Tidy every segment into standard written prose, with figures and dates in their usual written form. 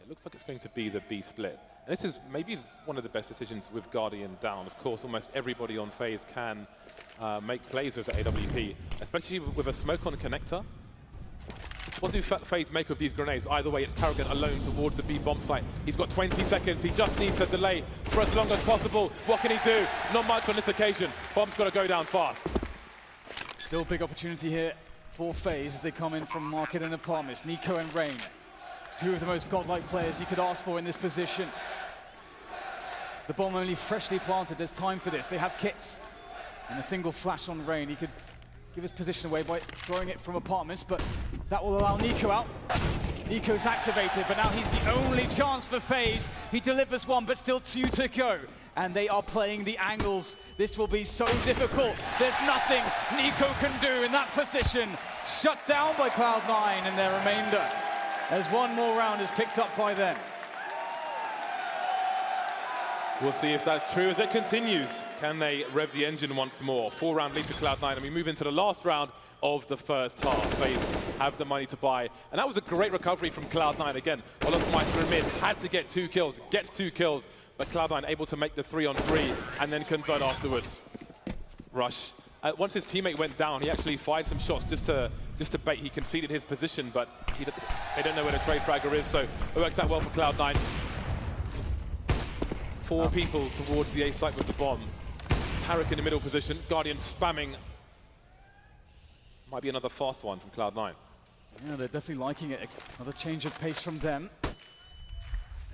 It looks like it's going to be the B split. And this is maybe one of the best decisions with Guardian down. Of course, almost everybody on FaZe can make plays with the AWP, especially with a smoke on connector. What do FaZe make of these grenades? Either way, it's Karrigan alone towards the B bomb site. He's got 20 seconds. He just needs to delay for as long as possible. What can he do? Not much on this occasion. Bomb's got to go down fast. Still big opportunity here for FaZe as they come in from Market and Apartments. Nico and Rain, two of the most godlike players you could ask for in this position. The bomb only freshly planted. There's time for this. They have kits. And a single flash on Rain. He could give his position away by throwing it from Apartments, but that will allow Nico out. Nico's activated, but now he's the only chance for FaZe. He delivers one, but still 2 to go. And they are playing the angles. This will be so difficult. There's nothing Nico can do in that position. Shut down by CLOUD9 in their remainder, as one more round is picked up by them. We'll see if that's true as it continues. Can they rev the engine once more? 4-round lead to CLOUD9, and we move into the last round of the first half. FaZe have the money to buy. And that was a great recovery from CLOUD9. Again, Olofmeister and Mid had to get 2 kills, gets 2 kills, but CLOUD9 able to make the 3-on-3 and then convert afterwards. Rush. Once his teammate went down, he actually fired some shots just to bait. He conceded his position, but they don't know where the trade fragger is, so it worked out well for CLOUD9. 4 people towards the A site with the bomb. Tarek in the middle position. Guardian spamming. Might be another fast one from CLOUD9. Yeah, they're definitely liking it. Another change of pace from them.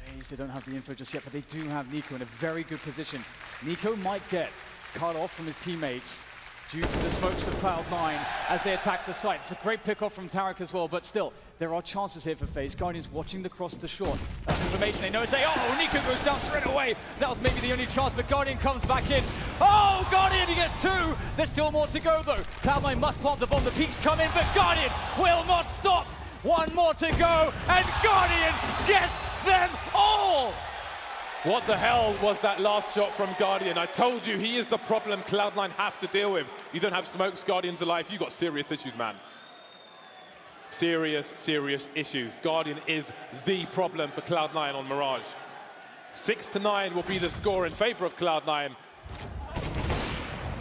FaZe, they don't have the info just yet, but they do have Nico in a very good position. Nico might get cut off from his teammates due to the smokes of CLOUD9 as they attack the site. It's a great pick-off from Tarek as well, but still, there are chances here for FaZe. Guardians watching the cross to short. That's information they know. Say, oh, Nico goes down straight away. That was maybe the only chance, but Guardian comes back in. Oh, Guardian, he gets 2. There's still more to go, though. CLOUD9 must plant the bomb. The peaks come in, but Guardian will not stop. 1 more to go, and Guardian gets them all. What the hell was that last shot from Guardian? I told you, he is the problem CLOUD9 have to deal with. You don't have smokes, Guardians alive, you got serious issues, man. Serious, serious issues. Guardian is the problem for CLOUD9 on Mirage. 6-9 will be the score in favor of CLOUD9.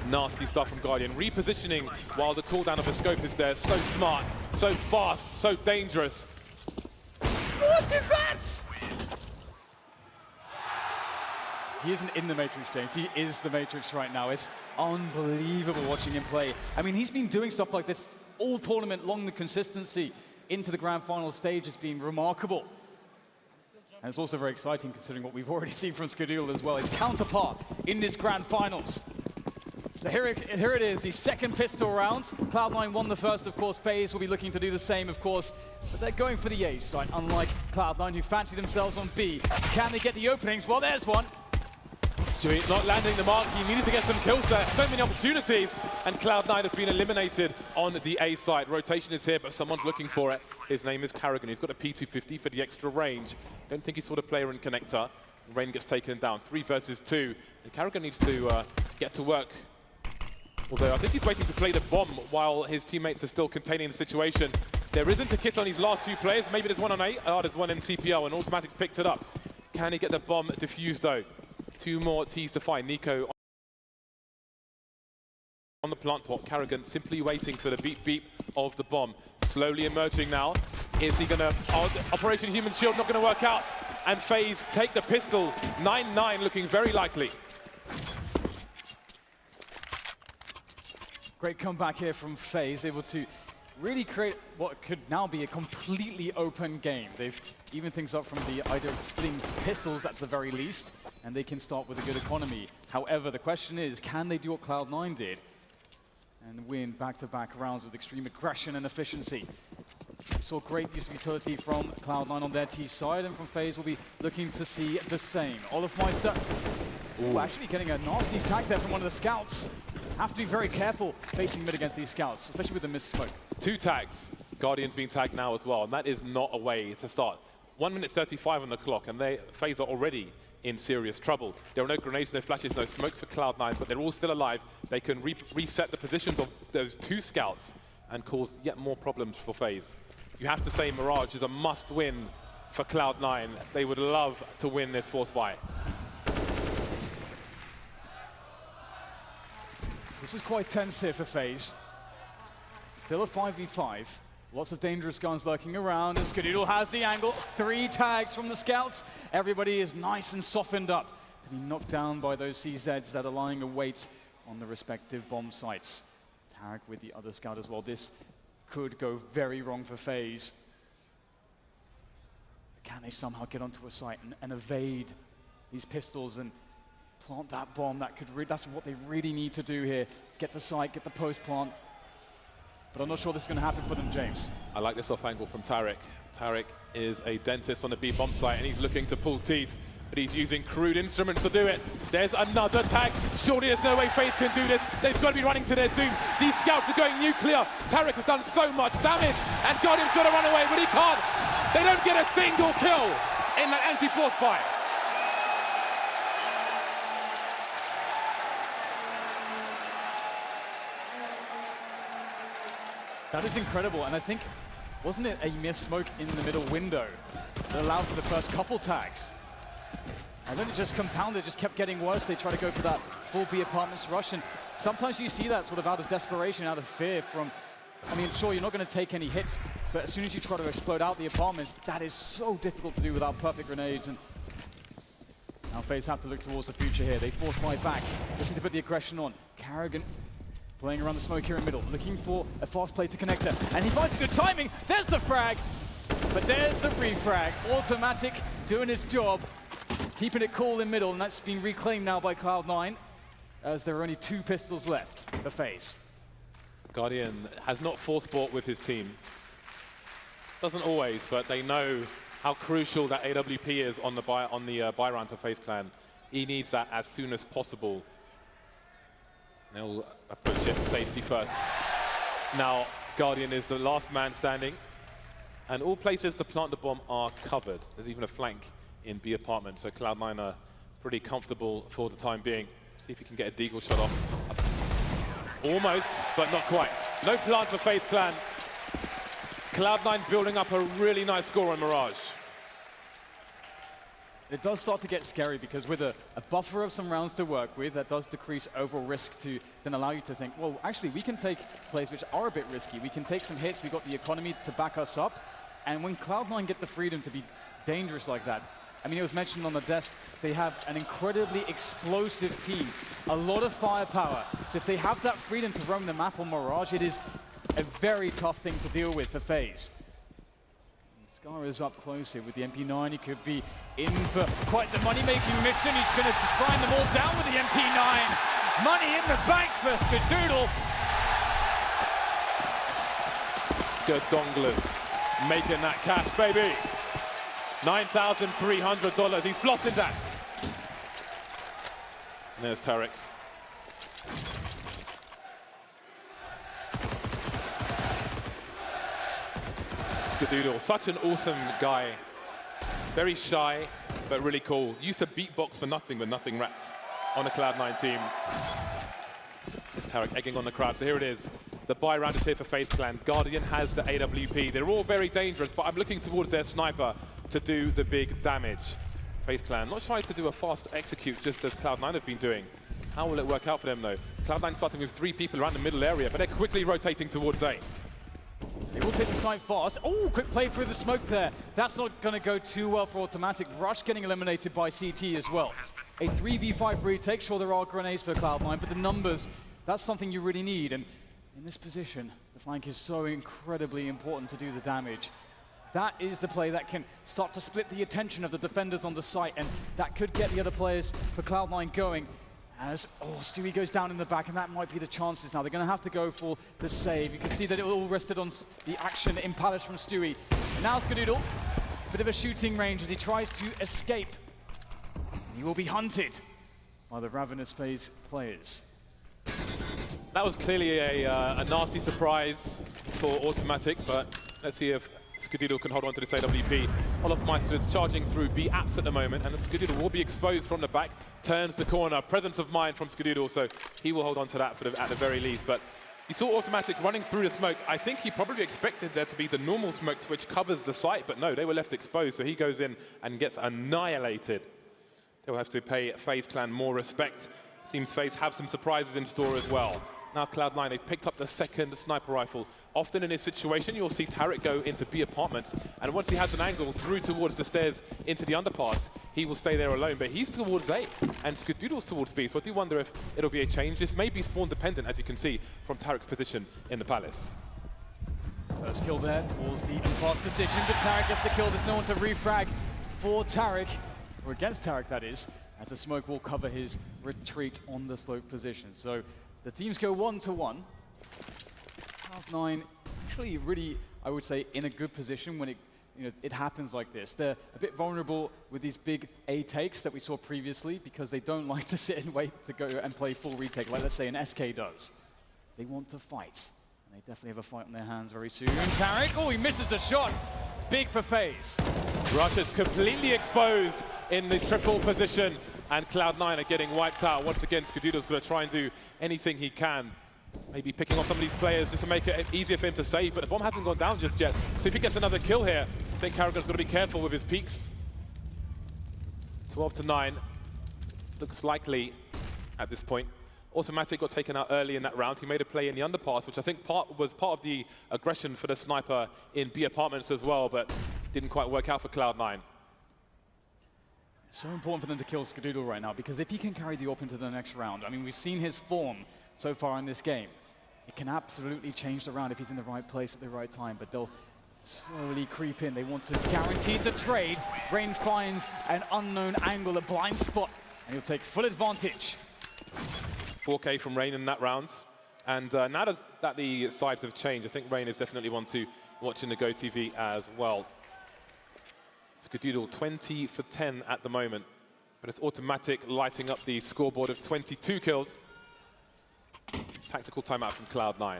Nasty stuff from Guardian. Repositioning while the cooldown of the scope is there. So smart, so fast, so dangerous. What is that? He isn't in the Matrix, James. He is the Matrix right now. It's unbelievable watching him play. I mean, he's been doing stuff like this all tournament long. The consistency into the grand final stage has been remarkable. And it's also very exciting considering what we've already seen from Skadul as well. His counterpart in this grand finals. So here it is, the second pistol round. CLOUD9 won the first, of course. FaZe will be looking to do the same, of course. But they're going for the A site, unlike CLOUD9, who fancy themselves on B. Can they get the openings? Well, there's one. Stewie not landing the mark. He needed to get some kills there. So many opportunities. And CLOUD9 have been eliminated on the A side. Rotation is here, but someone's looking for it. His name is Karrigan. He's got a P250 for the extra range. Don't think he's sort of player in connector. Rain gets taken down. 3 versus 2. And Karrigan needs to get to work. Although I think he's waiting to play the bomb while his teammates are still containing the situation. There isn't a kit on his last 2 players. Maybe there's one on A. Oh, there's one in CPL, and Automatics picked it up. Can he get the bomb defused, though? 2 more T's to find. Nico on the plant pot. Karrigan simply waiting for the beep beep of the bomb. Slowly emerging now. Is he gonna... Operation Human Shield not gonna work out. And FaZe take the pistol. 9-9 looking very likely. Great comeback here from FaZe, able to really create what could now be a completely open game. They've evened things up from the idea of splitting pistols at the very least, and they can start with a good economy. However, the question is, can they do what CLOUD9 did and win back-to-back rounds with extreme aggression and efficiency? We saw great use of utility from CLOUD9 on their T side, and from FaZe we'll be looking to see the same. Olofmeister actually getting a nasty tag there from one of the scouts. Have to be very careful facing mid against these scouts, especially with the missed smoke. 2 tags. Guardian's being tagged now as well, and that is not a way to start. 1 minute 35 on the clock, and FaZe are already in serious trouble. There are no grenades, no flashes, no smokes for CLOUD9, but they're all still alive. They can reset the positions of those 2 scouts and cause yet more problems for FaZe. You have to say Mirage is a must-win for Cloud9. They would love to win this force fight. This is quite tense here for FaZe. Still a 5v5. Lots of dangerous guns lurking around, and Skadoodle has the angle. 3 tags from the scouts. Everybody is nice and softened up to be knocked down by those CZs that are lying await on the respective bomb sites. Tarek with the other scout as well. This could go very wrong for FaZe. Can they somehow get onto a site and evade these pistols and plant that bomb? That's what they really need to do here. Get the site, get the post plant. But I'm not sure this is going to happen for them, James. I like this off angle from Tarek. Tarek is a dentist on the B bomb site, and he's looking to pull teeth, but he's using crude instruments to do it. There's another tag. Surely there's no way FaZe can do this. They've got to be running to their doom. These scouts are going nuclear. Tarek has done so much damage, and Guardian's got to run away, but he can't. They don't get a single kill in that anti-force fire. That is incredible, and I think, wasn't it a mere smoke in the middle window that allowed for the first couple tags? And then it just compounded, just kept getting worse. They try to go for that full B apartments rush, and sometimes you see that sort of out of desperation, out of fear from, I mean, sure, you're not going to take any hits, but as soon as you try to explode out the apartments, that is so difficult to do without perfect grenades. And now FaZe have to look towards the future here. They force fight back, looking to put the aggression on. Karrigan playing around the smoke here in middle, looking for a fast play to connect her. And he finds a good timing. There's the frag, but there's the refrag. Automatic doing his job, keeping it cool in middle, and that's been reclaimed now by Cloud9, as there are only 2 pistols left for FaZe. Guardian has not force bought with his team. Doesn't always, but they know how crucial that AWP is on the buy round for FaZe Clan. He needs that as soon as possible. They'll approach it safety first. Now, Guardian is the last man standing, and all places to plant the bomb are covered. There's even a flank in B apartment, so Cloud9 are pretty comfortable for the time being. See if he can get a deagle shot off. Almost, but not quite. No plant for FaZe Clan. Cloud9 building up a really nice score on Mirage. It does start to get scary because with a buffer of some rounds to work with, that does decrease overall risk to then allow you to think, well, actually, we can take plays which are a bit risky. We can take some hits. We've got the economy to back us up. And when Cloud9 get the freedom to be dangerous like that, I mean, it was mentioned on the desk, they have an incredibly explosive team, a lot of firepower. So if they have that freedom to roam the map on Mirage, it is a very tough thing to deal with for FaZe. Scar is up close here with the MP9. He could be in for quite the money-making mission. He's going to just grind them all down with the MP9. Money in the bank for Skadoodle. Skadonglers making that cash, baby. $9,300. He's flossing that. And there's Tarek. Skadoodle, such an awesome guy. Very shy, but really cool. Used to beatbox for nothing but nothing rats on the Cloud9 team. It's Tarek egging on the crowd. So here it is. The buy round is here for FaZe Clan. Guardian has the AWP. They're all very dangerous, but I'm looking towards their sniper to do the big damage. FaZe Clan not shy to do a fast execute, just as Cloud9 have been doing. How will it work out for them, though? Cloud9 starting with 3 people around the middle area, but they're quickly rotating towards A. They will take the site fast. Oh, quick play through the smoke there. That's not going to go too well for Automatic. Rush getting eliminated by CT as well. A 3v5 retake. Sure, there are grenades for Cloud9, but the numbers, that's something you really need. And in this position, the flank is so incredibly important to do the damage. That is the play that can start to split the attention of the defenders on the site, and that could get the other players for Cloud9 going. As, Stewie goes down in the back, and that might be the chances now. They're going to have to go for the save. You can see that it all rested on the action in Palace from Stewie. And now Skadoodle, bit of a shooting range as he tries to escape. He will be hunted by the ravenous FaZe players. That was clearly a nasty surprise for Automatic, but let's see if Skadoodle can hold on to this AWP. Olofmeister is charging through B apps at the moment, and Skadoodle will be exposed from the back, turns the corner. Presence of mind from Skadoodle, so he will hold on to that at the very least. But You saw Automatic running through the smoke. I think he probably expected there to be the normal smoke which covers the site, but no, they were left exposed, so he goes in and gets annihilated. They'll have to pay FaZe Clan more respect. Seems FaZe have some surprises in store as well. Now Cloud9, they've picked up the second sniper rifle. Often in this situation, you'll see Tarek go into B apartments, and once he has an angle through towards the stairs into the underpass, he will stay there alone. But he's towards A, and Skadoodle's towards B, so I do wonder if it'll be a change. This may be spawn dependent, as you can see, from Tarek's position in the Palace. First kill there towards the underpass position, but Tarek gets the kill. There's no one to refrag for Tarek, or against Tarek, that is, as the smoke will cover his retreat on the slope position. So the teams go 1-1. Cloud9 actually really, I would say, in a good position when it happens like this. They're a bit vulnerable with these big A takes that we saw previously because they don't like to sit and wait to go and play full retake, like let's say an SK does. They want to fight, and they definitely have a fight on their hands very soon. And Tarek, oh, he misses the shot. Big for FaZe. Rush is completely exposed in the triple position, and Cloud9 are getting wiped out. Once again, Skadoodle's going to try and do anything he can. Maybe picking off some of these players just to make it easier for him to save, but the bomb hasn't gone down just yet. So if he gets another kill here, I think Karrigan's got to be careful with his peaks. 12-9. Looks likely at this point. Automatic got taken out early in that round. He made a play in the underpass, which I think was part of the aggression for the sniper in B apartments as well, but didn't quite work out for Cloud9. It's so important for them to kill Skadoodle right now, because if he can carry the AWP into the next round, I mean, we've seen his form so far in this game. It can absolutely change the round if he's in the right place at the right time, but they'll slowly creep in. They want to guarantee the trade. Rain finds an unknown angle, a blind spot, and he'll take full advantage. 4K from Rain in that round. And now that the sides have changed, I think Rain is definitely one to watch in the GoTV as well. Skadoodle 20 for 10 at the moment, but it's Automatic lighting up the scoreboard of 22 kills. Tactical timeout from Cloud9.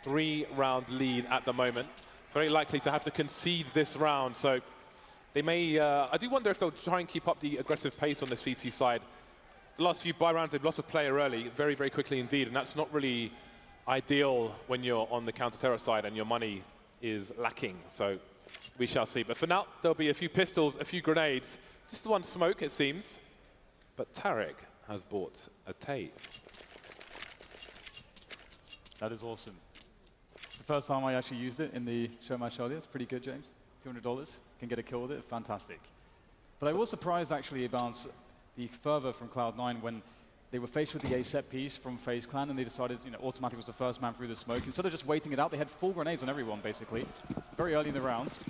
3-round lead at the moment. Very likely to have to concede this round, so they may... I do wonder if they'll try and keep up the aggressive pace on the CT side. The last few buy rounds, they've lost a player early, very, very quickly indeed, and that's not really ideal when you're on the counter-terror side and your money is lacking, so we shall see. But for now, there'll be a few pistols, a few grenades, just the one smoke, it seems. But Tarek has bought a Tase. That is awesome. It's the first time I actually used it in the show match earlier. It's pretty good, James. $200. Can get a kill with it. Fantastic. But I was surprised, actually, about the fervor from Cloud9 when they were faced with the A set piece from FaZe Clan, and they decided, Automatic was the first man through the smoke. Instead of just waiting it out, they had full grenades on everyone, basically, very early in the rounds.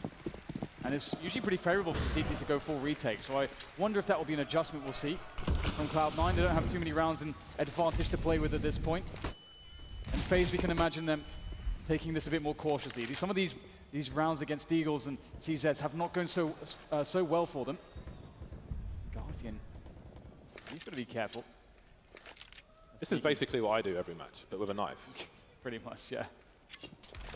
And it's usually pretty favorable for the CTs to go full retake. So I wonder if that will be an adjustment we'll see from Cloud9. They don't have too many rounds in advantage to play with at this point. And FaZe, we can imagine them taking this a bit more cautiously. Some of these rounds against Deagles and CZs have not gone so well for them. Guardian, he's got to be careful. This is basically what I do every match, but with a knife. Pretty much, yeah.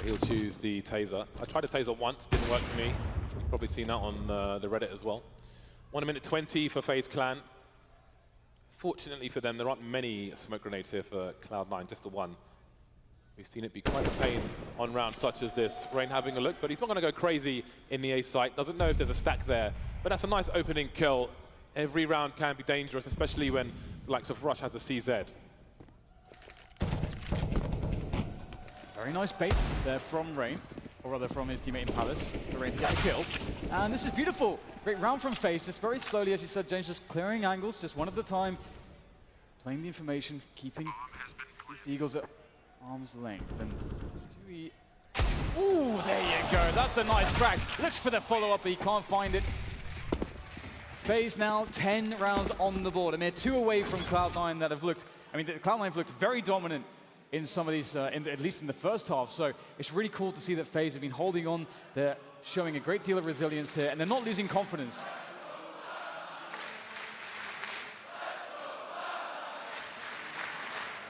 He'll choose the taser. I tried a taser once, didn't work for me. You've probably seen that on the Reddit as well. 1:20 for FaZe Clan. Fortunately for them, there aren't many smoke grenades here for Cloud9, just the one. We've seen it be quite a pain on rounds such as this. Rain having a look, but he's not going to go crazy in the A site. Doesn't know if there's a stack there, but that's a nice opening kill. Every round can be dangerous, especially when the likes of Rush has a CZ. Very nice bait there from Rain, or rather from his teammate in Palace, for Rain to get a kill. And this is beautiful. Great round from FaZe, just very slowly, as you said, James, just clearing angles, just one at a time. Playing the information, keeping these Eagles at arm's length. And Stewie... Ooh, there you go. That's a nice crack. Looks for the follow-up, but he can't find it. FaZe now 10 rounds on the board, and they're 2 away from Cloud9 that have looked... I mean, Cloud9 have looked very dominant in some of these, at least in the first half. So it's really cool to see that FaZe have been holding on. They're showing a great deal of resilience here, and they're not losing confidence.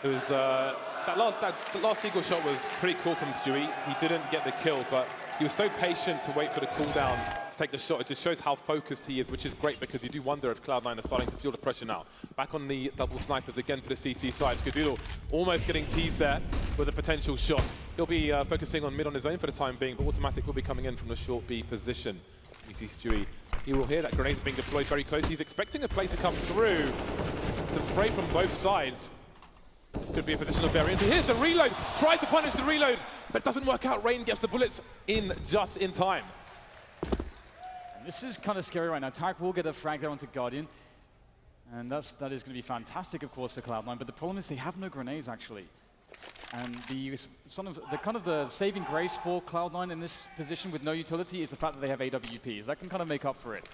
It was the last Eagle shot was pretty cool from Stewie. He didn't get the kill, but He was so patient to wait for the cooldown to take the shot. It just shows how focused he is, which is great because you do wonder if Cloud9 are starting to feel the pressure now. Back on the double snipers again for the CT side. Skadoodle almost getting teased there with a potential shot. He'll be focusing on mid on his own for the time being, but Automatic will be coming in from the short B position. You see Stewie. He will hear that grenades being deployed very close. He's expecting a play to come through. Some spray from both sides. This could be a positional variance. Here's the reload. Tries to punish the reload, but doesn't work out. Rain gets the bullets in just in time. And this is kind of scary right now. Tarek will get a frag there onto Guardian. And that is going to be fantastic, of course, for Cloud9. But the problem is they have no grenades, actually. And the kind of the saving grace for Cloud9 in this position with no utility is the fact that they have AWPs. That can kind of make up for it.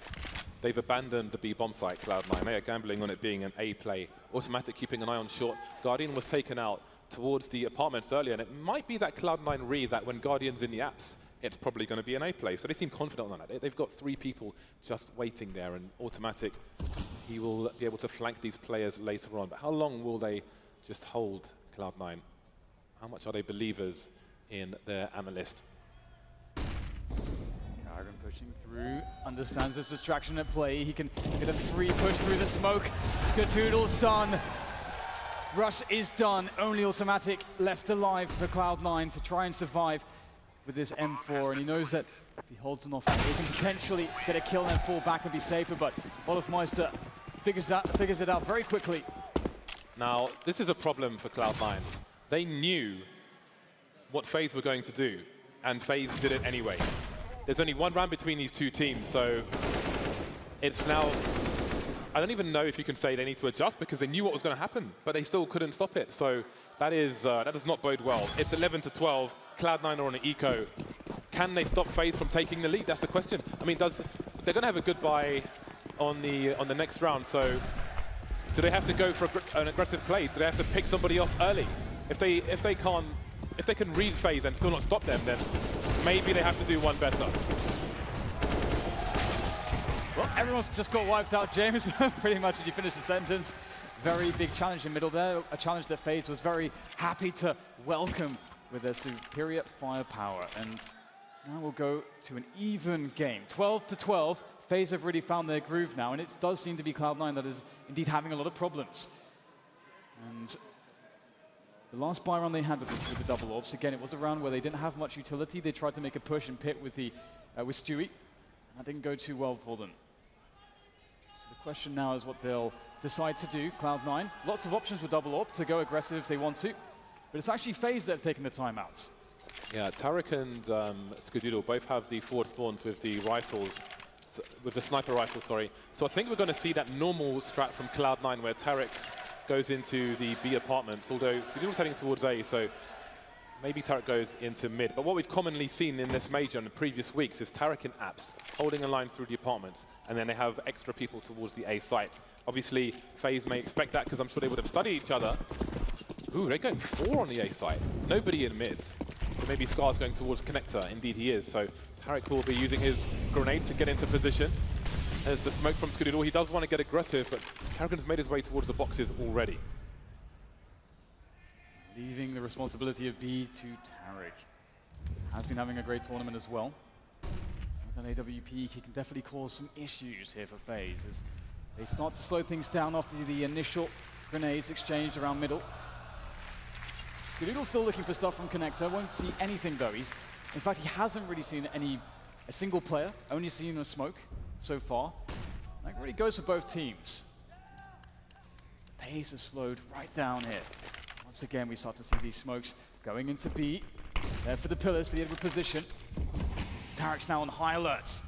They've abandoned the B bomb site, Cloud9. They are gambling on it being an A play. Automatic keeping an eye on short. Guardian was taken out towards the apartments earlier, and it might be that Cloud9 read that when Guardian's in the apps, it's probably going to be an A play. So they seem confident on that. They've got 3 people just waiting there, and Automatic, he will be able to flank these players later on. But how long will they just hold Cloud9? How much are they believers in their analyst? Pushing through, understands this distraction at play. He can get a free push through the smoke. Skadoodle's done. Rush is done. Only Automatic left alive for Cloud9 to try and survive with this M4. And he knows that if he holds an off, he can potentially get a kill and fall back and be safer. But Olofmeister figures it out very quickly. Now, this is a problem for Cloud9. They knew what FaZe were going to do, and FaZe did it anyway. There's only one round between these two teams, so it's now, I don't even know if you can say they need to adjust because they knew what was going to happen, but they still couldn't stop it. So that does not bode well. It's 11-12. Cloud9 are on an eco. Can they stop FaZe from taking the lead? That's the question. I mean, they're going to have a goodbye on the next round. So do they have to go for an aggressive play? Do they have to pick somebody off early? If they can read FaZe and still not stop them, then maybe they have to do one better. Well, everyone's just got wiped out, James. Pretty much as you finish the sentence. Very big challenge in the middle there. A challenge that FaZe was very happy to welcome with their superior firepower. And now we'll go to an even game. 12-12. FaZe have really found their groove now, and it does seem to be Cloud9 that is indeed having a lot of problems. And the last buy round they had with the double orbs, again, it was a round where they didn't have much utility. They tried to make a push and pit with Stewie, and that didn't go too well for them. So the question now is what they'll decide to do. Cloud9, lots of options with double orb to go aggressive if they want to, but it's actually FaZe that have taken the timeouts. Yeah, Tarek and Skadoodle both have the forward spawns with the rifles, with the sniper rifle, sorry. So I think we're going to see that normal strat from Cloud9 where Tarek goes into the B apartments, although Skadoodle's heading towards A, so maybe Tarek goes into mid. But what we've commonly seen in this major in the previous weeks is Tarek and Apps holding a line through the apartments, and then they have extra people towards the A site. Obviously, FaZe may expect that because I'm sure they would have studied each other. Ooh, they're going 4 on the A site. Nobody in mid. So maybe Scar's going towards connector. Indeed he is. So Tarek will be using his grenades to get into position. There's the smoke from Skadoodle. He does want to get aggressive, but Tarek made his way towards the boxes already. Leaving the responsibility of B to Tarek. Has been having a great tournament as well. With an AWP, he can definitely cause some issues here for FaZe as they start to slow things down after the initial grenades exchanged around middle. Skadoodle's still looking for stuff from connector. Won't see anything though. In fact, he hasn't really seen a single player, only seen a smoke so far. That really goes for both teams. The pace has slowed right down here. Once again, we start to see these smokes going into B. There for the pillars, for the edward position. Tarek's now on high alert.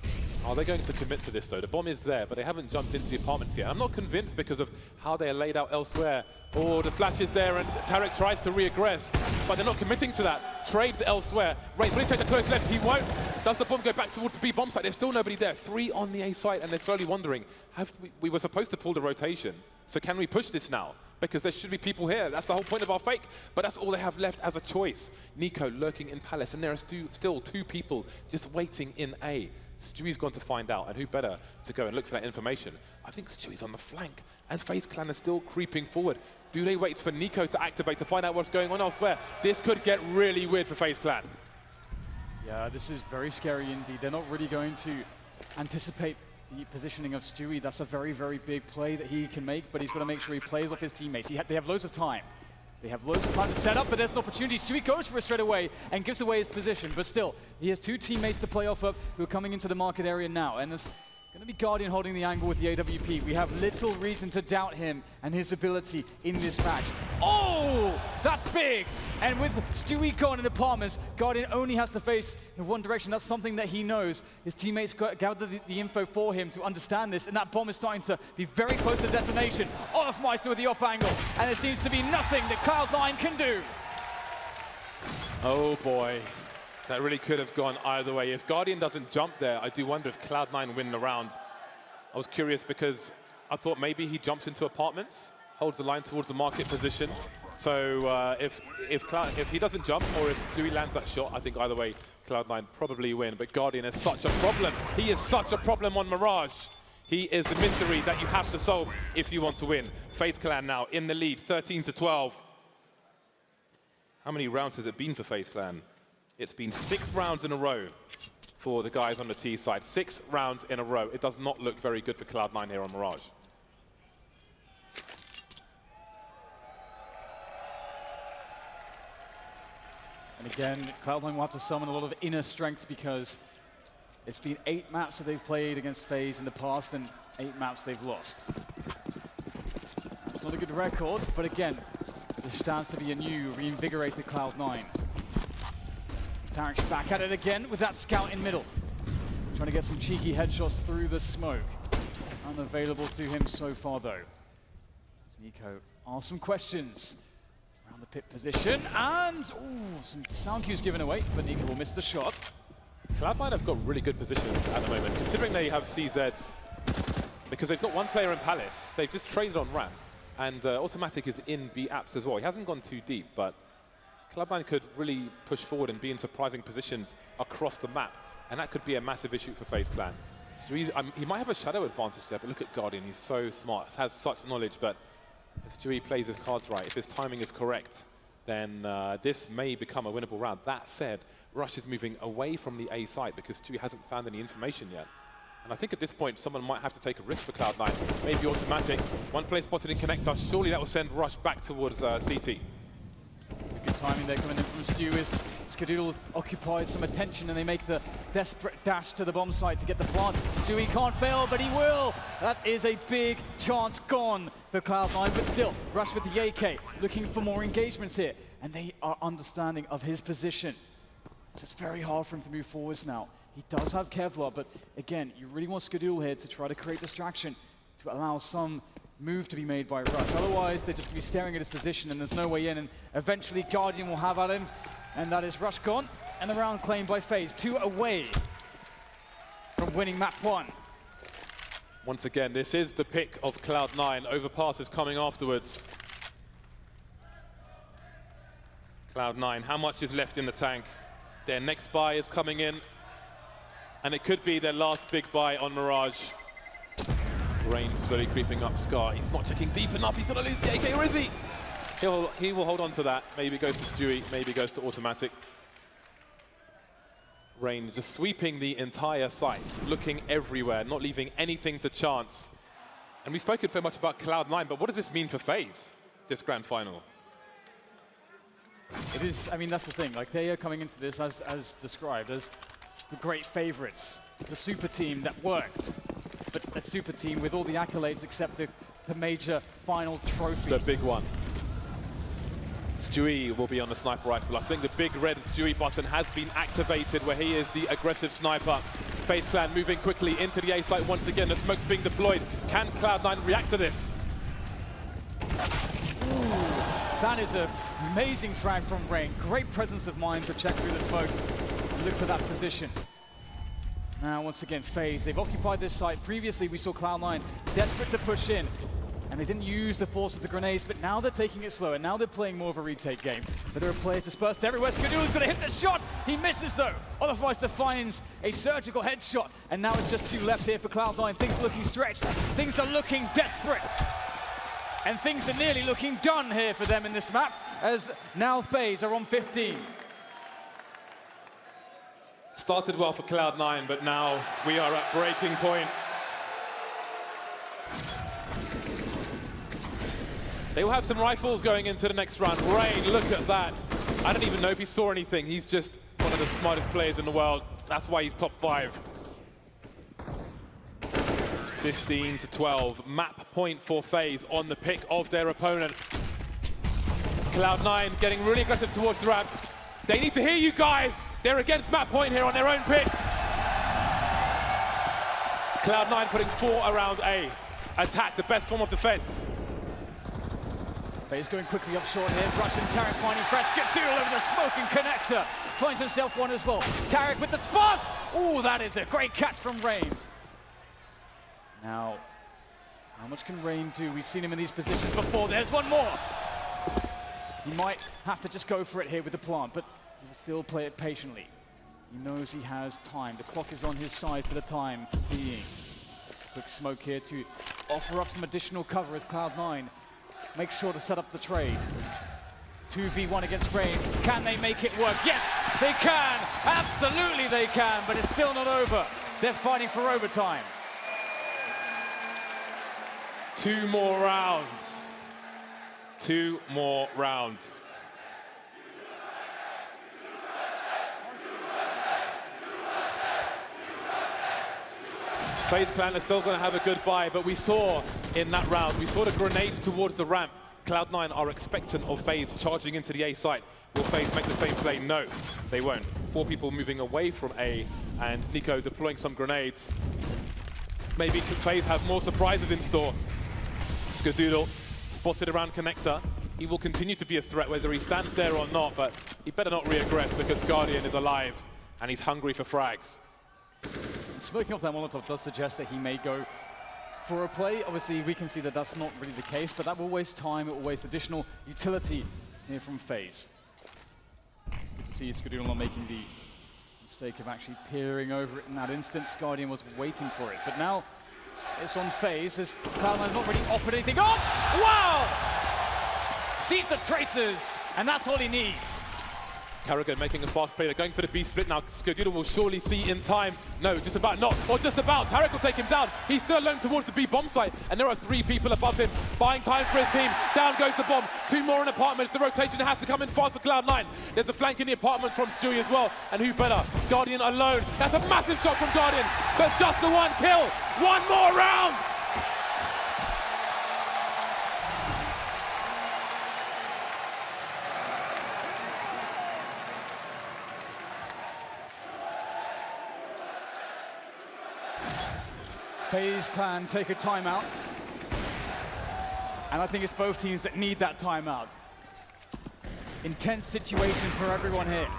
Are they going to commit to this though? The bomb is there, but they haven't jumped into the apartments yet. I'm not convinced because of how they are laid out elsewhere. Oh, the flash is there and Tarek tries to re-aggress, but they're not committing to that. Trades elsewhere. Rain, will he take a close left? He won't. Does the bomb go back towards the B bomb site? There's still nobody there. 3 on the A site, and they're slowly wondering, we were supposed to pull the rotation, so can we push this now? Because there should be people here. That's the whole point of our fake, but that's all they have left as a choice. Nico lurking in Palace, and there are still 2 people just waiting in A. Stewie's gone to find out, and who better to go and look for that information? I think Stewie's on the flank, and FaZe Clan is still creeping forward. Do they wait for Nico to activate to find out what's going on elsewhere? This could get really weird for FaZe Clan. Yeah, this is very scary indeed. They're not really going to anticipate the positioning of Stewie. That's a very, very big play that he can make, but he's got to make sure he plays off his teammates. They have loads of time. They have loads of time to set up, but there's an opportunity. Stewie goes for it straight away and gives away his position, but still, he has two teammates to play off of who are coming into the market area now, and there's going to be Guardian holding the angle with the AWP. We have little reason to doubt him and his ability in this match. Oh, that's big! And with Stewie gone in apartments, Guardian only has to face in one direction. That's something that he knows. His teammates gather the info for him to understand this, and that bomb is starting to be very close to detonation. Olofmeister with the off angle, and there seems to be nothing that Cloud9 can do. Oh boy. That really could have gone either way. If Guardian doesn't jump there, I do wonder if Cloud9 win the round. I was curious because I thought maybe he jumps into apartments, holds the line towards the market position. So if he doesn't jump or if Stewie lands that shot, I think either way, Cloud9 probably win. But Guardian is such a problem. He is such a problem on Mirage. He is the mystery that you have to solve if you want to win. FaZe Clan now in the lead, 13-12. How many rounds has it been for FaZe Clan? It's been 6 rounds in a row for the guys on the T side. 6 rounds in a row. It does not look very good for Cloud9 here on Mirage. And again, Cloud9 will have to summon a lot of inner strength because it's been 8 maps that they've played against FaZe in the past and 8 maps they've lost. That's not a good record, but again, there stands to be a new reinvigorated Cloud9. Tarek's back at it again with that scout in middle. Trying to get some cheeky headshots through the smoke. Unavailable to him so far though. As Nico asks some questions around the pit position, and some sound cues given away, but Nico will miss the shot. Cloud9 have got really good positions at the moment, considering they have CZs, because they've got one player in Palace. They've just traded on ramp, and Automatic is in B apps as well. He hasn't gone too deep, but Cloud9 could really push forward and be in surprising positions across the map, and that could be a massive issue for FaZe Clan. So he might have a shadow advantage there, but look at Guardian, he's so smart, has such knowledge, but if Stewie plays his cards right, if his timing is correct, then this may become a winnable round. That said, Rush is moving away from the A site because Stewie hasn't found any information yet. And I think at this point, someone might have to take a risk for Cloud9. Maybe Automatic. One play spotted in Connector. Surely that will send Rush back towards CT. Good timing there coming in from Stu as Skadoodle occupied some attention and they make the desperate dash to the bomb site to get the plant. Stewie can't fail, but he will. That is a big chance gone for Cloud9, but still, Rush with the AK, looking for more engagements here. And they are understanding of his position. So it's very hard for him to move forwards now. He does have Kevlar, but again, you really want Skadoodle here to try to create distraction, to allow some move to be made by Rush. Otherwise, they're just going to be staring at his position and there's no way in. And eventually, Guardian will have at him. And that is Rush gone. And the round claimed by FaZe. 2 away from winning map 1. Once again, this is the pick of Cloud9. Overpass is coming afterwards. Cloud9, how much is left in the tank? Their next buy is coming in. And it could be their last big buy on Mirage. Rain slowly creeping up Scar. He's not checking deep enough. He's going to lose the AK, or is he? He will hold on to that. Maybe goes to Stewie. Maybe goes to Automatic. Rain just sweeping the entire site, looking everywhere, not leaving anything to chance. And we've spoken so much about Cloud9, but what does this mean for FaZe, this grand final? It is, I mean, that's the thing. Like, they are coming into this as described as the great favorites, the super team that worked. But that super team with all the accolades except the major final trophy. The big one. Stewie will be on the sniper rifle. I think the big red Stewie button has been activated where he is the aggressive sniper. FaZe Clan moving quickly into the A site once again. The smoke's being deployed. Can Cloud9 react to this? Ooh, that is an amazing frag from Rain. Great presence of mind to check through the smoke and look for that position. Now, once again, FaZe, they've occupied this site. Previously, we saw Cloud9 desperate to push in, and they didn't use the force of the grenades, but now they're taking it slow, and now they're playing more of a retake game. But there are players dispersed everywhere. Skadoodle's going to hit the shot. He misses, though. Olofmeister finds a surgical headshot, and now it's just 2 left here for Cloud9. Things are looking stretched. Things are looking desperate. And things are nearly looking done here for them in this map, as now FaZe are on 15. Started well for Cloud9, but now we are at breaking point. They will have some rifles going into the next round. Rain, look at that. I don't even know if he saw anything. He's just one of the smartest players in the world. That's why he's top 5. 15-12. Map point for FaZe on the pick of their opponent. Cloud9 getting really aggressive towards the ramp. They need to hear you guys. They're against map point here on their own pick. Cloud9 putting 4 around A. Attack, the best form of defense. FaZe going quickly up short here. Russian Tarek finding fresh. Skadoodle over the smoking connector. Finds himself one as well. Tarek with the spot. Oh, that is a great catch from Rain. Now, how much can Rain do? We've seen him in these positions before. There's one more. He might have to just go for it here with the plant, but he will still play it patiently. He knows he has time. The clock is on his side for the time being. Quick smoke here to offer up some additional cover as Cloud9 make sure to set up the trade. 2v1 against Rain. Can they make it work? Yes, they can. Absolutely they can, but it's still not over. They're fighting for overtime. 2 more rounds. 2 more rounds. FaZe Clan are still going to have a good buy, but we saw in that round, we saw the grenades towards the ramp. Cloud9 are expectant of FaZe charging into the A site. Will FaZe make the same play? No, they won't. 4 people moving away from A, and NiKo deploying some grenades. Maybe FaZe have more surprises in store. Skadoodle spotted around connector. He will continue to be a threat whether he stands there or not, but he better not re-aggress because Guardian is alive and he's hungry for frags. Smoking off that Molotov does suggest that he may go for a play. Obviously, we can see that that's not really the case, but that will waste time, it will waste additional utility here from FaZe. It's good to see Skadoodle not making the mistake of actually peering over it in that instance. Guardian was waiting for it, but now it's on FaZe as Cloud9 not really offered anything. Oh, wow! Sees the traces, and that's all he needs. Carrigan making a fast play. They're going for the B split now. Skadoodle will surely see in time. No, just about not. Or just about. Tarek will take him down. He's still alone towards the B bomb site. And there are 3 people above him. Buying time for his team. Down goes the bomb. 2 more in apartments. The rotation has to come in fast for Cloud9. There's a flank in the apartment from Stewie as well. And who better? Guardian alone. That's a massive shot from Guardian. But just the 1 kill. 1 more round. FaZe Clan take a timeout. And I think it's both teams that need that timeout. Intense situation for everyone here.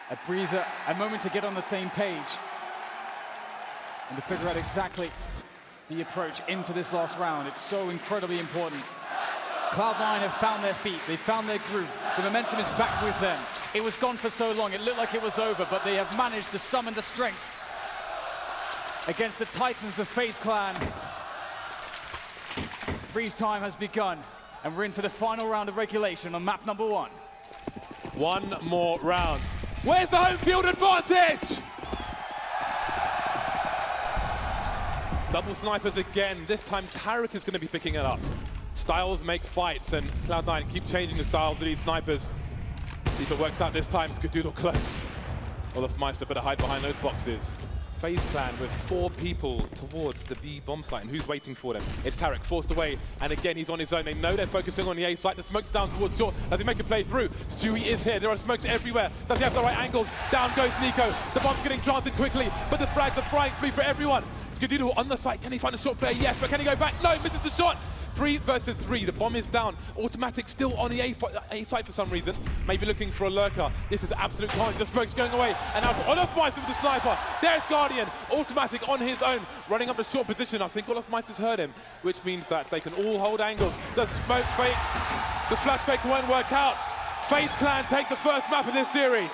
A breather, a moment to get on the same page. And to figure out exactly the approach into this last round. It's so incredibly important. Cloud9 have found their feet, they've found their groove. The momentum is back with them. It was gone for so long, it looked like it was over, but they have managed to summon the strength against the Titans of FaZe Clan. Freeze time has begun, and we're into the final round of regulation on map number 1. 1 more round. Where's the home field advantage? Double snipers again. This time Tarek is going to be picking it up. Styles make fights, and Cloud9 keep changing the styles of these snipers. See if it works out this time. Skadoodle close. olofmeister better hide behind those boxes. FaZe Clan with 4 people towards the B bomb site, and who's waiting for them? It's Tarek, forced away, and again he's on his own. They know they're focusing on the A site. The smoke's down towards short. Does he make a play through? Stewie is here. There are smokes everywhere. Does he have the right angles? Down goes NiKo. The bomb's getting planted quickly, but the frags are flying free for everyone. Skadoodle on the site. Can he find a short player? Yes, but can he go back? No, misses the shot. 3 versus 3. The bomb is down. Automatic still on the A site for some reason. Maybe looking for a lurker. This is absolute carnage. The smoke's going away. And now it's olofmeister with the sniper. There's Guardian. Automatic on his own. Running up the short position. I think olofmeister's heard him, which means that they can all hold angles. The smoke fake. The flash fake won't work out. FaZe Clan take the first map of this series.